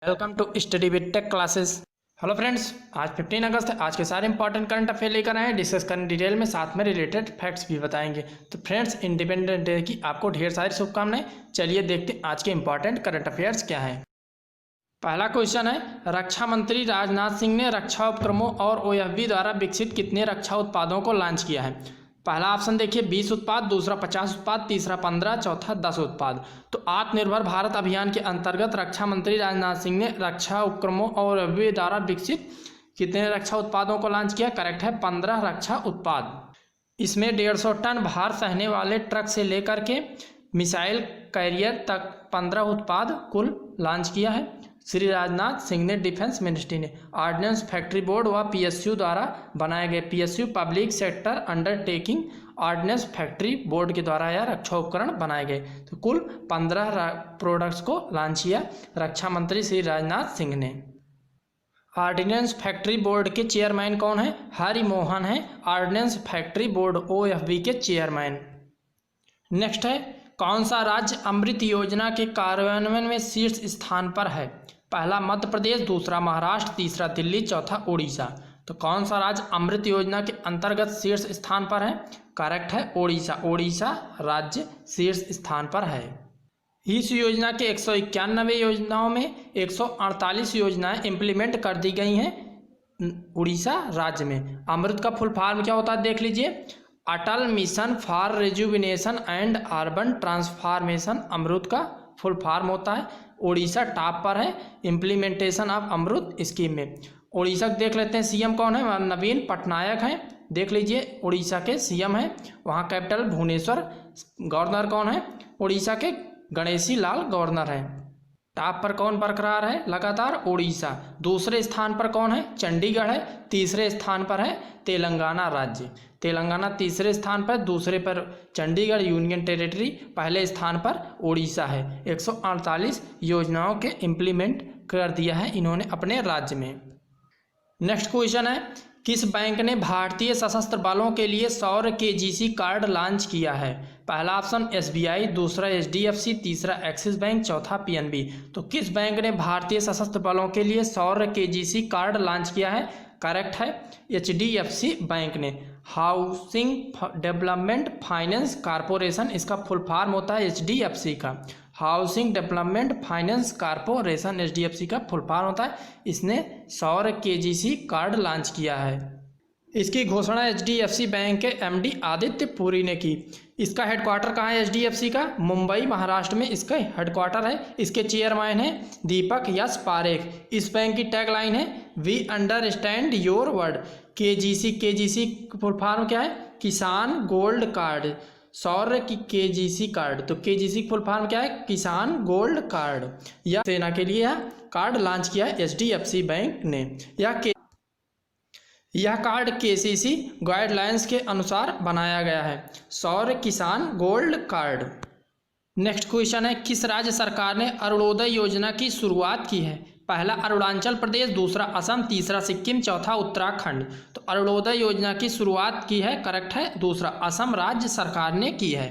Welcome to study with tech classes. Hello friends, आज 15 अगस्त है। आज के सारे इंपॉर्टेंट करंट अफेयर लेकर आए हैं, डिस्कस करें डिटेल में, साथ में रिलेटेड फैक्ट्स भी बताएंगे। तो फ्रेंड्स, इंडिपेंडेंस डे की आपको ढेर सारी शुभकामनाएं। चलिए देखते हैं आज के इंपॉर्टेंट करंट अफेयर्स क्या हैं। पहला क्वेश्चन है, रक्षा मंत्री राजनाथ सिंह ने रक्षा उपक्रमों और ओएफबी द्वारा विकसित कितने रक्षा उत्पादों को लॉन्च किया है। पहला ऑप्शन देखिए 20 उत्पाद, दूसरा 50 उत्पाद, तीसरा 15, चौथा 10 उत्पाद। तो आत्मनिर्भर भारत अभियान के अंतर्गत रक्षा मंत्री राजनाथ सिंह ने रक्षा उपक्रमों और ओएफबी द्वारा विकसित कितने रक्षा उत्पादों को लॉन्च किया। करेक्ट है 15 रक्षा उत्पाद। इसमें 150 टन भार सहने वाले ट्रक से लेकर के मिसाइल कैरियर तक 15 उत्पाद कुल लॉन्च किया है श्री राजनाथ सिंह ने। डिफेंस मिनिस्ट्री ने ऑर्डिनेंस फैक्ट्री बोर्ड व पीएसयू द्वारा बनाए गए PSU public sector undertaking ordnance factory board के द्वारा यह रक्षा उपकरण बनाए गए। तो कुल 15 प्रोडक्ट्स को लॉन्च किया रक्षा मंत्री श्री राजनाथ सिंह ने। ऑर्डिनेंस फैक्ट्री बोर्ड के चेयरमैन कौन है? हरि मोहन है ऑर्डिनेंस फैक्ट्री बोर्ड ओएफबी के चेयरमैन। नेक्स्ट है, कौन सा राज्य अमृत योजना के कार्यान्वयन में शीर्ष स्थान पर है। पहला मध्य प्रदेश, दूसरा महाराष्ट्र, तीसरा दिल्ली, चौथा उड़ीसा। तो कौन सा राज्य अमृत योजना के अंतर्गत शीर्ष स्थान पर है। करेक्ट है उड़ीसा। उड़ीसा राज्य शीर्ष स्थान पर है। इस योजना के 191 योजनाओं में 148 योजनाएं इम्प्लीमेंट कर दी गई हैं उड़ीसा राज्य में। अमृत का फुल फॉर्म क्या होता है देख लीजिए, Atal mission for rejuvenation and urban transformation Amrut का फुल फॉर्म होता है। उड़ीसा टॉप पर है इम्प्लीमेंटेशन ऑफ अमृत स्कीम में। उड़ीसा देख लेते हैं सीएम कौन है, नवीन पटनायक हैं। देख लीजिए उड़ीसा के सीएम हैं, वहाँ कैपिटल भुवनेश्वर। गवर्नर कौन है उड़ीसा के, गणेशी लाल गवर्नर हैं। टॉप पर कौन बरकरार है लगातार, उड़ीसा। दूसरे स्थान पर कौन है, चंडीगढ़ है। तीसरे स्थान पर है तेलंगाना राज्य। तेलंगाना तीसरे स्थान पर, दूसरे पर चंडीगढ़ यूनियन टेरिटरी, पहले स्थान पर उड़ीसा है। 148 योजनाओं के इम्प्लीमेंट कर दिया है इन्होंने अपने राज्य में। नेक्स्ट क्वेश्चन है, किस बैंक ने भारतीय सशस्त्र बलों के लिए सौर केजीसी कार्ड लॉन्च किया है। पहला ऑप्शन एसबीआई, दूसरा एचडीएफसी, तीसरा एक्सिस बैंक, चौथा पीएनबी। तो किस बैंक ने भारतीय सशस्त्र बलों के लिए सौर केजीसी कार्ड लॉन्च किया है। करेक्ट है एचडीएफसी बैंक ने। हाउसिंग डेवलपमेंट फाइनेंस कॉरपोरेशन इसका फुल फॉर्म होता है एचडीएफसी का। Housing development finance corporation HDFC का फुल फॉर्म होता है। इसने सौर केजीसी कार्ड लॉन्च किया है। इसकी घोषणा एचडीएफसी बैंक के एमडी आदित्य पुरी ने की। इसका हेडक्वार्टर कहाँ है एचडीएफसी का, मुंबई महाराष्ट्र में इसका हेडक्वार्टर है। इसके चेयरमैन है दीपक यश पारेख। इस बैंक की टैगलाइन है we understand your world. KGC full form क्या है, किसान गोल्ड कार्ड। सौर की केजीसी कार्ड, तो केजीसी फुल फॉर्म क्या है, किसान गोल्ड कार्ड। या सेना के लिए यह कार्ड लॉन्च किया एचडीएफसी बैंक ने। यह कार्ड केसीसी गाइडलाइंस के अनुसार बनाया गया है, सौर किसान गोल्ड कार्ड। नेक्स्ट क्वेश्चन है, किस राज्य सरकार ने अरुणोदय योजना की शुरुआत की है। पहला अरुणाचल प्रदेश, दूसरा असम, तीसरा सिक्किम, चौथा उत्तराखंड। तो अरुणोदय योजना की शुरुआत की है, करेक्ट है दूसरा, असम राज्य सरकार ने की है।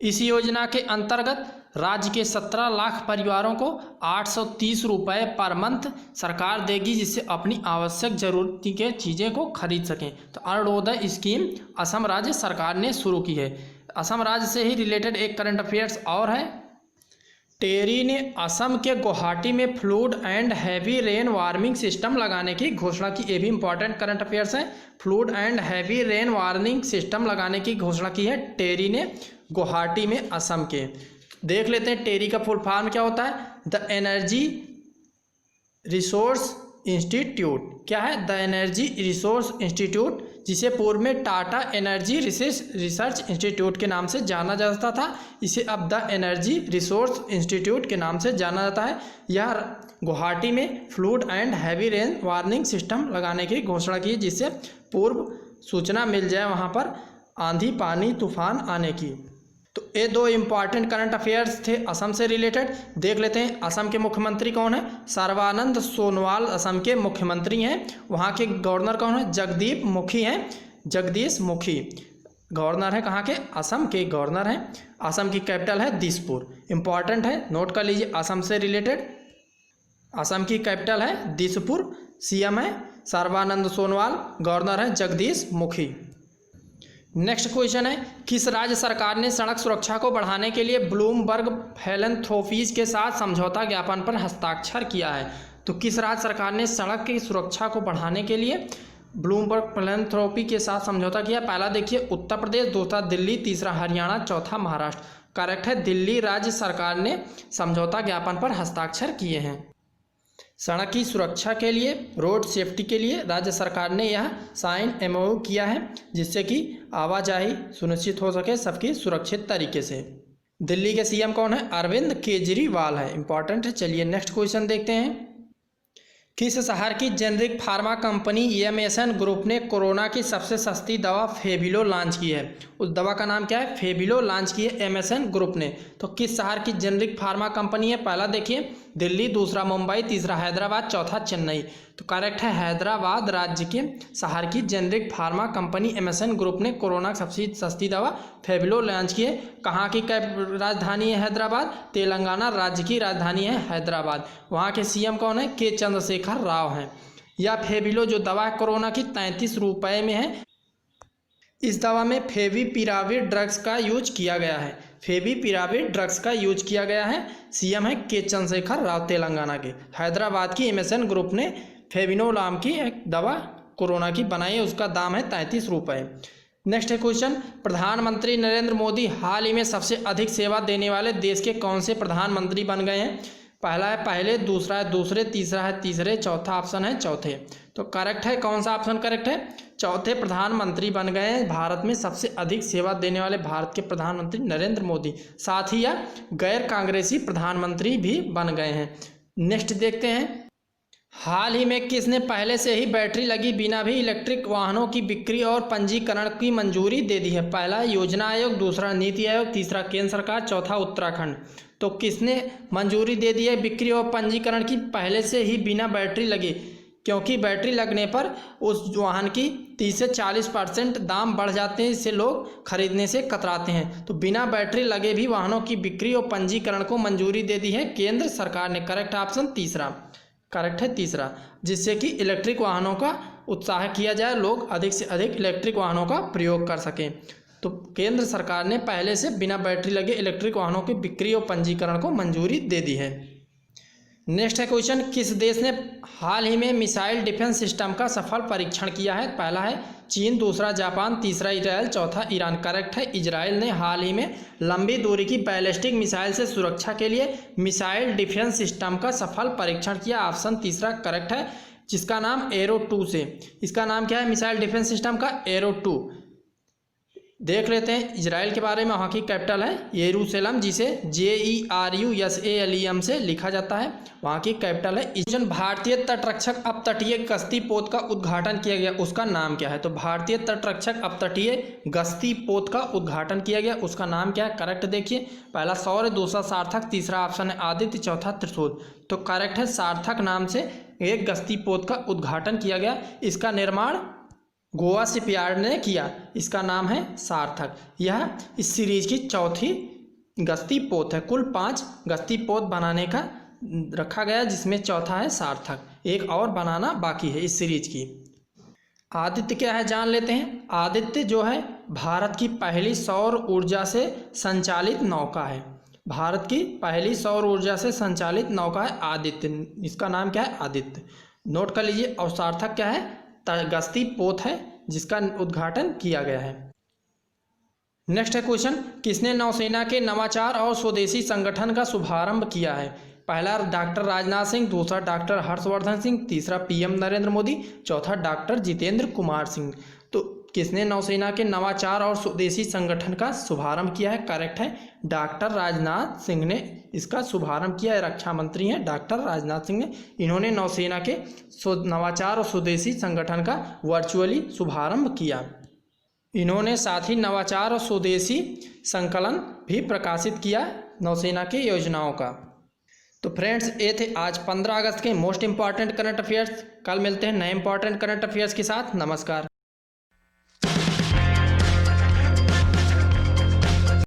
इस योजना के अंतर्गत राज्य के 17 लाख परिवारों को 830 रुपये पर मंथ सरकार देगी, जिससे अपनी आवश्यक जरूरत के चीज़ें को खरीद सकें। तो अरुणोदय स्कीम असम राज्य सरकार ने शुरू की है। असम राज्य से ही रिलेटेड एक करंट अफेयर्स और है, टेरी ने असम के गुवाहाटी में fluid and heavy rain warning system लगाने की घोषणा की। ये भी इंपॉर्टेंट करंट अफेयर्स है। Fluid and heavy rain warning system लगाने की घोषणा की है टेरी ने गुवाहाटी में असम के। देख लेते हैं टेरी का फुल फॉर्म क्या होता है, द एनर्जी रिसोर्स इंस्टीट्यूट। क्या है, द एनर्जी रिसोर्स इंस्टीट्यूट, जिसे पूर्व में टाटा एनर्जी रिसर्च इंस्टीट्यूट के नाम से जाना जाता था, इसे अब द एनर्जी रिसोर्स इंस्टीट्यूट के नाम से जाना जाता है। यह गुवाहाटी में fluid and heavy rain warning system लगाने की घोषणा की, जिससे पूर्व सूचना मिल जाए वहाँ पर आंधी पानी तूफान आने की। तो ये दो इम्पॉर्टेंट करंट अफेयर्स थे असम से रिलेटेड। देख लेते हैं असम के मुख्यमंत्री कौन है, सर्बानंद सोनोवाल असम के मुख्यमंत्री हैं। वहाँ के गवर्नर कौन है, जगदीप मुखी हैं, जगदीश मुखी गवर्नर है। कहाँ के, असम के गवर्नर हैं। असम की कैपिटल है दिसपुर। इंपॉर्टेंट है, नोट कर लीजिए असम से रिलेटेड। असम की कैपिटल है दिसपुर। सीएम है सर्बानंद सोनोवाल। गवर्नर है जगदीश मुखी। नेक्स्ट क्वेश्चन है, किस राज्य सरकार ने सड़क सुरक्षा को बढ़ाने के लिए ब्लूमबर्ग फिलैंथ्रोपीज के साथ समझौता ज्ञापन पर हस्ताक्षर किया है? तो किस राज्य सरकार ने सड़क की सुरक्षा को बढ़ाने के लिए ब्लूमबर्ग फिलैंथ्रोपी के साथ समझौता किया? पहला देखिए उत्तर प्रदेश, दूसरा दिल्ली, तीसरा हरियाणा, चौथा महाराष्ट्र। करेक्ट है, दिल्ली राज्य सरकार ने समझौता ज्ञापन पर हस्ताक्षर किए हैं। सड़क की सुरक्षा के लिए, रोड सेफ्टी के लिए राज्य सरकार ने यह साइन एमओयू किया है, जिससे कि आवाजाही सुनिश्चित हो सके सबकी सुरक्षित तरीके से। दिल्ली के सीएम कौन है? अरविंद केजरीवाल है। इंपॉर्टेंट है। चलिए नेक्स्ट क्वेश्चन देखते हैं। किस शहर की generic pharma company MSN group ने कोरोना की सबसे सस्ती दवा फेविलो लॉन्च की है? उस दवा का नाम क्या है? फेविलो लॉन्च की है एमएसएन ग्रुप ने। तो किस शहर की जेनरिक फार्मा कंपनी है? पहला देखिए दिल्ली, दूसरा मुंबई, तीसरा हैदराबाद, चौथा चेन्नई। तो करेक्ट है, हैदराबाद राज्य के शहर की generic pharma company MSN group ने कोरोना की सबसे सस्ती दवा फेविलो लॉन्च की है। कहाँ की राजधानी है? हैदराबाद। तेलंगाना राज्य की राजधानी है हैदराबाद। वहाँ के सीएम कौन है? के चंद्रशेखर राव हैं। यह फेविलो जो दवा है कोरोना की 33 रुपये में है। इस दवा में फेविपिराविर ड्रग्स का यूज किया गया है। फेविपिराविर ड्रग्स का यूज किया गया है। सीएम है के चंद्रशेखर राव तेलंगाना के। हैदराबाद की एमएसएन ग्रुप ने फेविनो नाम की एक दवा कोरोना की बनाई है, उसका दाम है 33 रुपये। नेक्स्ट है क्वेश्चन, प्रधानमंत्री नरेंद्र मोदी हाल ही में सबसे अधिक सेवा देने वाले देश के कौन से प्रधानमंत्री बन गए हैं? पहला है पहले, दूसरा है दूसरे, तीसरा है तीसरे, चौथा ऑप्शन है चौथे। तो करेक्ट है, कौन सा ऑप्शन करेक्ट है? चौथे प्रधानमंत्री बन गए हैं भारत में सबसे अधिक सेवा देने वाले भारत के प्रधानमंत्री नरेंद्र मोदी। साथ ही यह गैर कांग्रेसी प्रधानमंत्री भी बन गए हैं। नेक्स्ट देखते हैं, हाल ही में किसने पहले से ही बैटरी लगी बिना भी इलेक्ट्रिक वाहनों की बिक्री और पंजीकरण की मंजूरी दे दी है? पहला योजना आयोग, दूसरा नीति आयोग, तीसरा केंद्र सरकार, चौथा उत्तराखंड। तो किसने मंजूरी दे दी है बिक्री और पंजीकरण की पहले से ही बिना बैटरी लगी? क्योंकि बैटरी लगने पर उस वाहन की 30 से 40% दाम बढ़ जाते हैं, इससे लोग खरीदने से कतराते हैं। तो बिना बैटरी लगे भी वाहनों की बिक्री और पंजीकरण को मंजूरी दे दी है केंद्र सरकार ने। करेक्ट ऑप्शन तीसरा, करेक्ट है तीसरा, जिससे कि इलेक्ट्रिक वाहनों का उत्साह किया जाए, लोग अधिक से अधिक इलेक्ट्रिक वाहनों का प्रयोग कर सकें। तो केंद्र सरकार ने पहले से बिना बैटरी लगे इलेक्ट्रिक वाहनों की बिक्री और पंजीकरण को मंजूरी दे दी है। नेक्स्ट है क्वेश्चन, किस देश ने हाल ही में मिसाइल डिफेंस सिस्टम का सफल परीक्षण किया है? पहला है चीन, दूसरा जापान, तीसरा इजराइल, चौथा ईरान। करेक्ट है, इजराइल ने हाल ही में लंबी दूरी की बैलिस्टिक मिसाइल से सुरक्षा के लिए मिसाइल डिफेंस सिस्टम का सफल परीक्षण किया। ऑप्शन तीसरा करेक्ट है, जिसका नाम एरो 2 से। इसका नाम क्या है मिसाइल डिफेंस सिस्टम का? एरो 2। देख लेते हैं इजराइल के बारे में। वहाँ की कैपिटल है यरूशलेम, जिसे JERUSALEM से लिखा जाता है। वहाँ की कैपिटल है। भारतीय तटरक्षक अपतटीय गश्ती पोत का उद्घाटन किया गया, उसका नाम क्या है? तो भारतीय तटरक्षक अपतटीय गश्ती पोत का उद्घाटन किया गया, उसका नाम क्या है? करेक्ट देखिए, पहला सौर्य, दूसरा सार्थक, तीसरा ऑप्शन है आदित्य, चौथा त्रिशूल। तो करेक्ट है, सार्थक नाम से एक गश्ती पोत का उद्घाटन किया गया। इसका निर्माण गोवा शिपयार्ड ने किया, इसका नाम है सार्थक। यह इस सीरीज की चौथी गश्ती पोत है। कुल 5 गश्ती पोत बनाने का रखा गया, जिसमें चौथा है सार्थक। एक और बनाना बाकी है इस सीरीज की। आदित्य क्या है जान लेते हैं। आदित्य जो है भारत की पहली सौर ऊर्जा से संचालित नौका है। भारत की पहली सौर ऊर्जा से संचालित नौका है आदित्य। इसका नाम क्या है? आदित्य। नोट कर लीजिए। और सार्थक क्या है? गश्ती पोत है, जिसका उद्घाटन किया गया है। नेक्स्ट है क्वेश्चन, किसने नौसेना के नवाचार और स्वदेशी संगठन का शुभारंभ किया है? पहला डॉक्टर राजनाथ सिंह, दूसरा डॉक्टर हर्षवर्धन सिंह, तीसरा PM नरेंद्र मोदी, चौथा डॉक्टर जितेंद्र कुमार सिंह। तो किसने नौसेना के नवाचार और स्वदेशी संगठन का शुभारंभ किया है? करेक्ट है, डॉक्टर राजनाथ सिंह ने इसका शुभारंभ किया है। रक्षा मंत्री हैं डॉक्टर राजनाथ सिंह ने। इन्होंने नौसेना के नवाचार और स्वदेशी संगठन का वर्चुअली शुभारंभ किया। इन्होंने साथ ही नवाचार और स्वदेशी संकलन भी प्रकाशित किया नौसेना की योजनाओं का। तो फ्रेंड्स, ये थे आज 15 अगस्त के मोस्ट इंपॉर्टेंट करंट अफेयर्स। कल मिलते हैं नए इंपॉर्टेंट करंट अफेयर्स के साथ। नमस्कार।